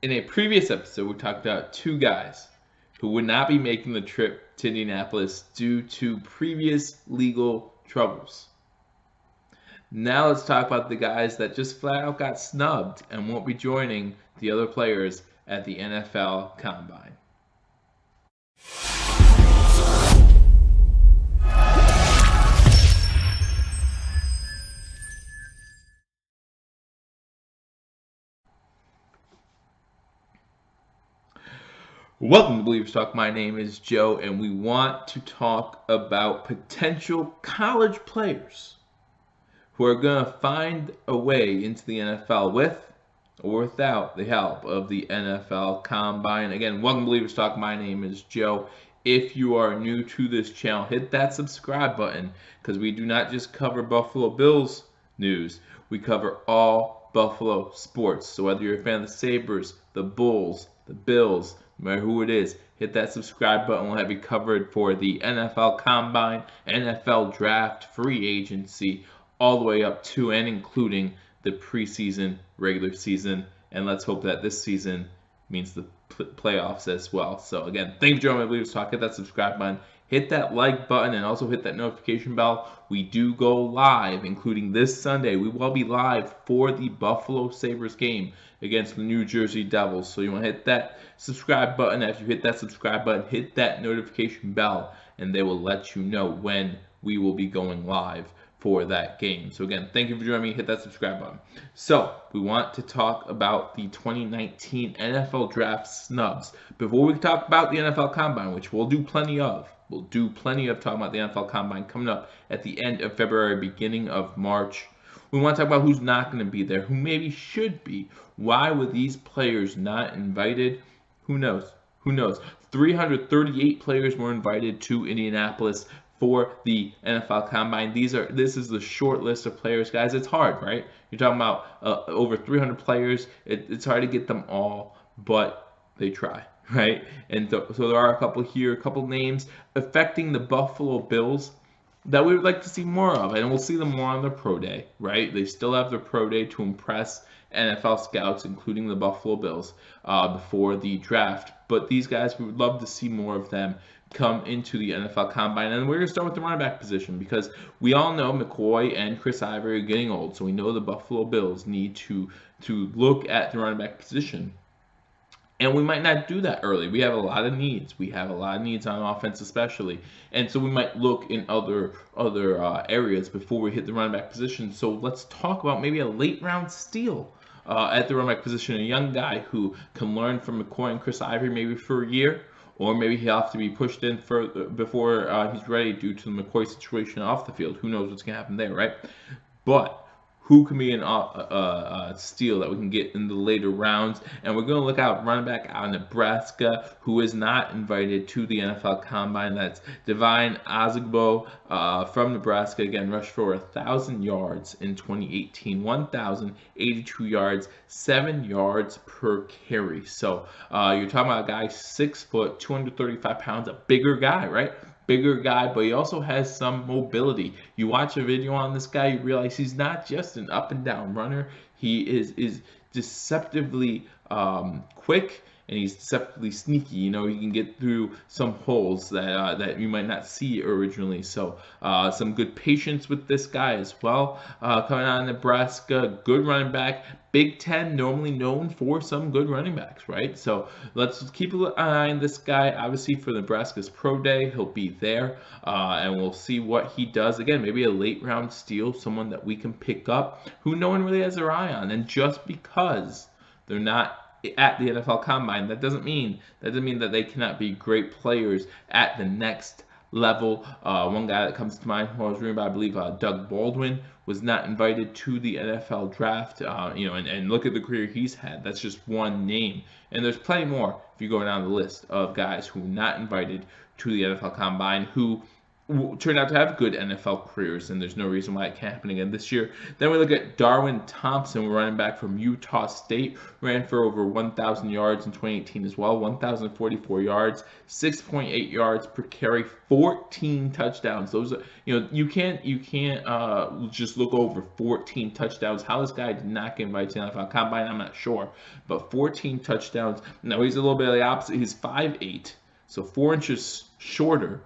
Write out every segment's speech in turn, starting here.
In a previous episode, we talked about two guys who would not be making the trip to Indianapolis due to previous legal troubles. Now let's talk about the guys that just flat out got snubbed and won't be joining the other players at the NFL Combine. Welcome to Believers Talk. My name is Joe, and we want to talk about potential college players who are going to find a way into the NFL with or without the help of the NFL Combine. Again, welcome to Believers Talk. My name is Joe. If you are new to this channel, hit that subscribe button because we do not just cover Buffalo Bills news. We cover all Buffalo sports. So whether you're a fan of the Sabres, the Bulls, the Bills, no matter who it is, hit that subscribe button. We'll have you covered for the NFL Combine, NFL Draft, free agency, all the way up to and including the preseason, regular season, and let's hope that this season means the playoffs as well. So again, thank you for joining my Believers Talk. Hit that subscribe button, hit that like button, and also hit that notification bell. We do go live, including this Sunday. We will be live for the Buffalo Sabres game against the New Jersey Devils. So you want to hit that subscribe button. After you hit that subscribe button, hit that notification bell, and they will let you know when we will be going live for that game. So again, thank you for joining me. Hit that subscribe button. So we want to talk about the 2019 NFL Draft snubs. Before we talk about the NFL Combine, which we'll do plenty of, talking about the NFL Combine coming up at the end of February, beginning of March. We want to talk about who's not going to be there, who maybe should be. Why were these players not invited? Who knows? Who knows? 338 players were invited to Indianapolis for the NFL Combine. This is the short list of players, guys. It's hard, right? You're talking about over 300 players. It's hard to get them all, but they try, right? And so there are a couple names affecting the Buffalo Bills that we would like to see more of, and we'll see them more on the pro day, right? They still have their pro day to impress NFL scouts, including the Buffalo Bills, before the draft. But these guys, we would love to see more of them come into the NFL Combine. And we're going to start with the running back position because we all know McCoy and Chris Ivory are getting old, so we know the Buffalo Bills need to look at the running back position. And we might not do that early. We have a lot of needs. We have a lot of needs on offense, especially, and so we might look in other areas before we hit the running back position. So let's talk about maybe a late round steal at the running back position, a young guy who can learn from McCoy and Chris Ivory maybe for a year, or maybe he'll have to be pushed in before he's ready due to the McCoy situation off the field. Who knows what's going to happen there, right? But who can be an steal that we can get in the later rounds? And we're going to look out running back out of Nebraska, who is not invited to the NFL Combine. That's Devine Ozigbo from Nebraska. Again, rushed for 1,000 yards in 2018, 1,082 yards, 7 yards per carry. So you're talking about a guy 6 foot, 235 pounds, a bigger guy, right? Bigger guy, but he also has some mobility. You watch a video on this guy, you realize he's not just an up and down runner. He is deceptively quick, and he's deceptively sneaky. You know, he can get through some holes that you might not see originally. So some good patience with this guy as well. Coming out of Nebraska, good running back. Big Ten normally known for some good running backs, right? So let's keep an eye on this guy. Obviously for Nebraska's pro day, he'll be there, and we'll see what he does. Again, maybe a late round steal, someone that we can pick up who no one really has their eye on. And just because they're not at the NFL Combine, that doesn't mean that they cannot be great players at the next level. One guy that comes to mind who I was reading about, I believe Doug Baldwin, was not invited to the NFL draft. And look at the career he's had. That's just one name. And there's plenty more if you go down the list of guys who were not invited to the NFL Combine who turned out to have good NFL careers, and there's no reason why it can't happen again this year. Then we look at Darwin Thompson, running back from Utah State, ran for over 1,000 yards in 2018 as well, 1,044 yards, 6.8 yards per carry, 14 touchdowns. Those are, you can't just look over 14 touchdowns. How this guy did not get invited to the NFL Combine, I'm not sure, but 14 touchdowns. Now he's a little bit of the opposite. He's 5'8", so 4 inches shorter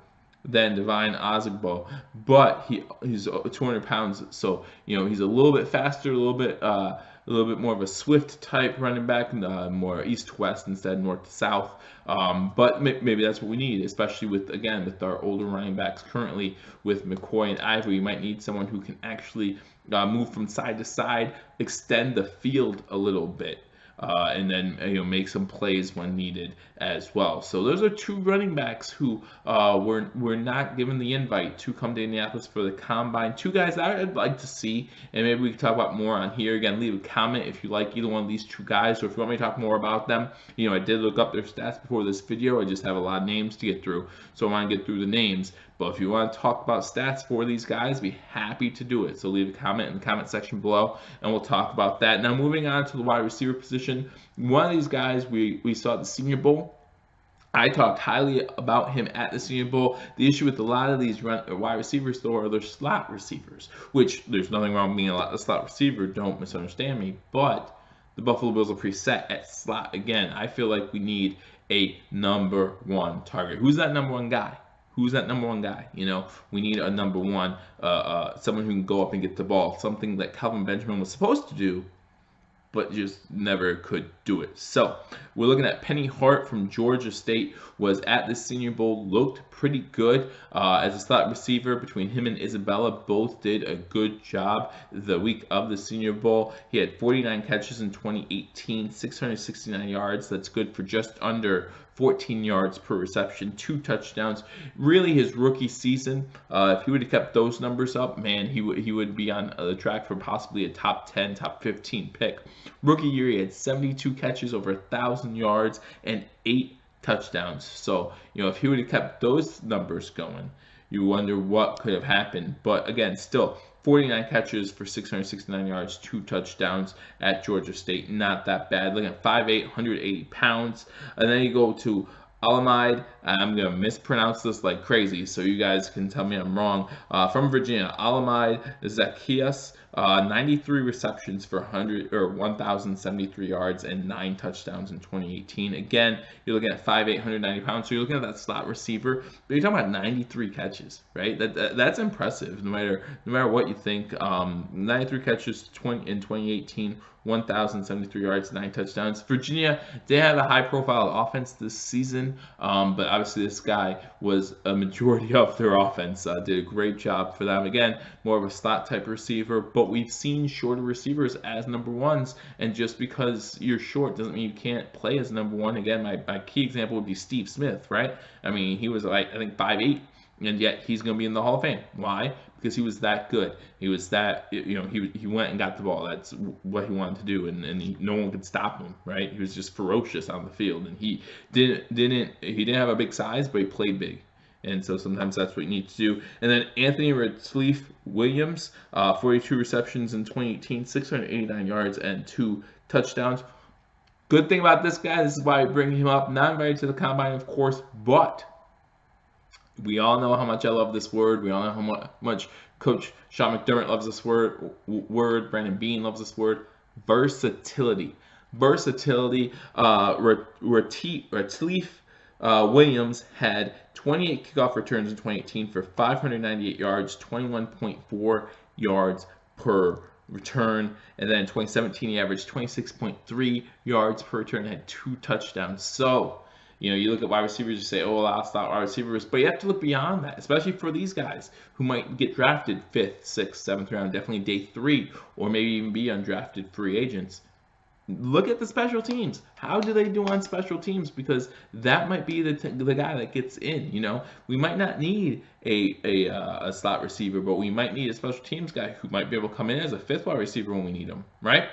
than Divine Ozigbo, but he's 200 pounds, so he's a little bit faster, a little bit more of a swift type running back, more east to west instead of north to south. But maybe that's what we need, especially with our older running backs currently with McCoy and Ivory. You might need someone who can actually move from side to side, extend the field a little bit. And then make some plays when needed as well. So those are two running backs who were not given the invite to come to Indianapolis for the Combine. Two guys that I'd like to see, and maybe we can talk about more on here. Again, leave a comment if you like either one of these two guys, or if you want me to talk more about them. I did look up their stats before this video. I just have a lot of names to get through, so I want to get through the names. But if you want to talk about stats for these guys, I'd be happy to do it. So leave a comment in the comment section below, and we'll talk about that. Now, moving on to the wide receiver position. One of these guys we saw at the Senior Bowl. I talked highly about him at the Senior Bowl. The issue with a lot of these wide receivers, though, are their slot receivers, which there's nothing wrong with being a slot receiver. Don't misunderstand me. But the Buffalo Bills are pretty set at slot. Again, I feel like we need a number one target. Who's that number one guy? Who's that number one guy? We need a number one, someone who can go up and get the ball, something that Kelvin Benjamin was supposed to do, but just never could do it. So we're looking at Penny Hart from Georgia State, was at the Senior Bowl, looked pretty good as a slot receiver. Between him and Isabella, both did a good job the week of the Senior Bowl. He had 49 catches in 2018, 669 yards. That's good for just under 14 yards per reception, 2 touchdowns. Really, his rookie season, if he would have kept those numbers up, man, he would be on the track for possibly a top 10, top 15 pick. Rookie year, he had 72 catches, over 1,000 yards, and 8 touchdowns. So, if he would have kept those numbers going, you wonder what could have happened. But again, still 49 catches for 669 yards, 2 touchdowns at Georgia State. Not that bad. Look at 5'8", 180 pounds. And then you go to Alamide. I'm going to mispronounce this like crazy, so you guys can tell me I'm wrong. From Virginia, Alamide Zacchaeus, 93 receptions for 1,073 yards and 9 touchdowns in 2018. Again, you're looking at 5'8", 190 pounds, so you're looking at that slot receiver, but you're talking about 93 catches, right? That's impressive, no matter what you think. 93 catches in 2018. 1,073 yards, 9 touchdowns. Virginia, they had a high-profile offense this season, but obviously this guy was a majority of their offense. Did a great job for them. Again, more of a slot-type receiver, but we've seen shorter receivers as number ones, and just because you're short doesn't mean you can't play as number one. Again, my key example would be Steve Smith, right? I mean, he was like, I think 5'8", and yet he's going to be in the Hall of Fame. Why? Because he was that good. He was that, he went and got the ball. That's what he wanted to do, and no one could stop him, right? He was just ferocious on the field, and he didn't have a big size, but he played big. And so sometimes that's what you need to do. And then Anthony Ratliff Williams, 42 receptions in 2018, 689 yards and 2 touchdowns. Good thing about this guy, this is why I bring him up. Not invited to the Combine, of course, but we all know how much I love this word. We all know how much Coach Sean McDermott loves this word. Brandon Beane loves this word. Versatility. Versatility. Ratliff Williams had 28 kickoff returns in 2018 for 598 yards, 21.4 yards per return. And then in 2017, he averaged 26.3 yards per return and had 2 touchdowns. So, you look at wide receivers, you say, oh, I'll stop wide receivers. But you have to look beyond that, especially for these guys who might get drafted 5th, 6th, 7th round, definitely day 3, or maybe even be undrafted free agents. Look at the special teams. How do they do on special teams? Because that might be the guy that gets in. We might not need a slot receiver, but we might need a special teams guy who might be able to come in as a 5th wide receiver when we need him, right?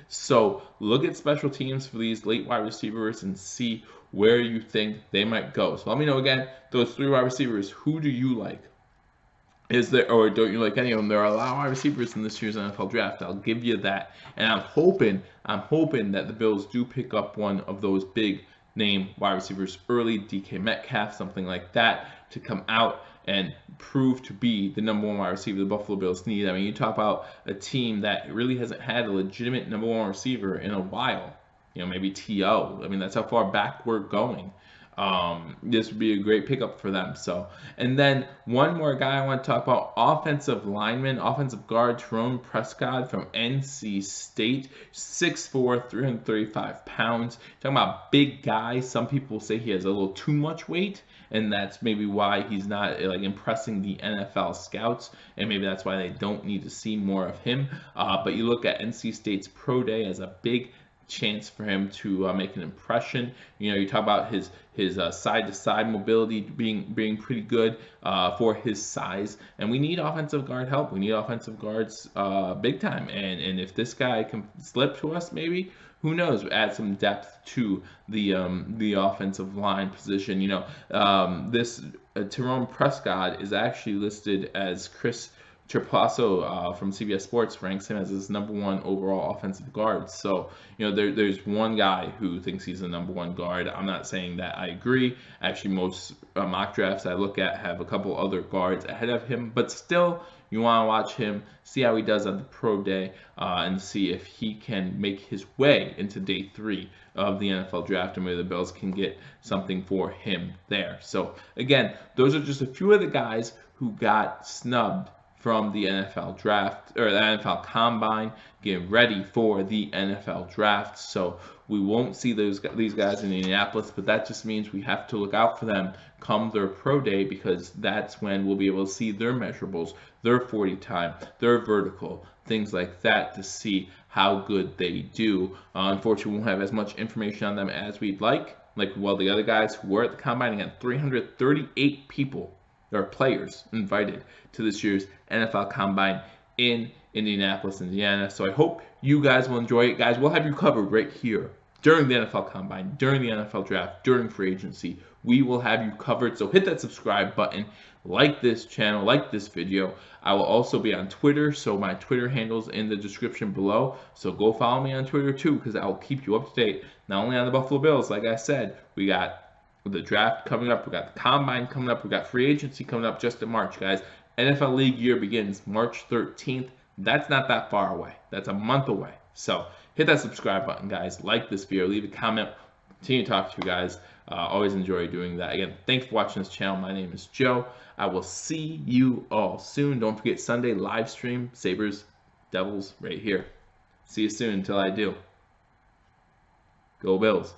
So look at special teams for these late wide receivers and see where you think they might go. So let me know again, those 3 wide receivers, who do you like? Is there, or don't you like any of them? There are a lot of wide receivers in this year's NFL draft. I'll give you that, and I'm hoping that the Bills do pick up one of those big name wide receivers early, DK Metcalf, something like that, to come out and prove to be the number one wide receiver the Buffalo Bills need. I mean, you talk about a team that really hasn't had a legitimate number one receiver in a while. You know, maybe T.O. I mean, that's how far back we're going. This would be a great pickup for them. So, and then one more guy I want to talk about: offensive lineman, offensive guard Tyrone Prescott from NC State, 6'4", 335 pounds. Talking about big guy. Some people say he has a little too much weight, and that's maybe why he's not like impressing the NFL scouts, and maybe that's why they don't need to see more of him. But you look at NC State's pro day as a big chance for him to make an impression. You know, you talk about his side to side mobility being pretty good for his size, and we need offensive guard help. We need offensive guards big time, and if this guy can slip to us, maybe, who knows, add some depth to the offensive line position. You know, this Tyrone Prescott is actually listed as Chris Trapasso from CBS Sports ranks him as his number one overall offensive guard. So, you know, there's one guy who thinks he's the number one guard. I'm not saying that I agree. Actually, most mock drafts I look at have a couple other guards ahead of him, but still, you want to watch him, see how he does on the pro day, and see if he can make his way into day 3 of the NFL draft, and maybe the Bills can get something for him there. So, again, those are just a few of the guys who got snubbed from the NFL draft or the NFL combine, getting ready for the NFL draft. So we won't see these guys in Indianapolis, but that just means we have to look out for them come their pro day, because that's when we'll be able to see their measurables, their 40 time, their vertical, things like that, to see how good they do. Unfortunately, we won't have as much information on them as we'd like. Well, the other guys who were at the combine, again, 338 people or players invited to this year's NFL Combine in Indianapolis, Indiana. So I hope you guys will enjoy it. Guys, we'll have you covered right here during the NFL Combine, during the NFL Draft, during free agency. We will have you covered. So hit that subscribe button, like this channel, like this video. I will also be on Twitter, so my Twitter handle's in the description below. So go follow me on Twitter too, because I will keep you up to date, not only on the Buffalo Bills. Like I said, we got the draft coming up, we got the combine coming up, we got free agency coming up just in March, guys. NFL league year begins March 13th. That's not that far away. That's a month away. So hit that subscribe button, guys. Like this video, leave a comment. Continue to talk to you guys. Always enjoy doing that. Again, thanks for watching this channel. My name is Joe. I will see you all soon. Don't forget Sunday live stream, Sabres, Devils, right here. See you soon until I do. Go Bills.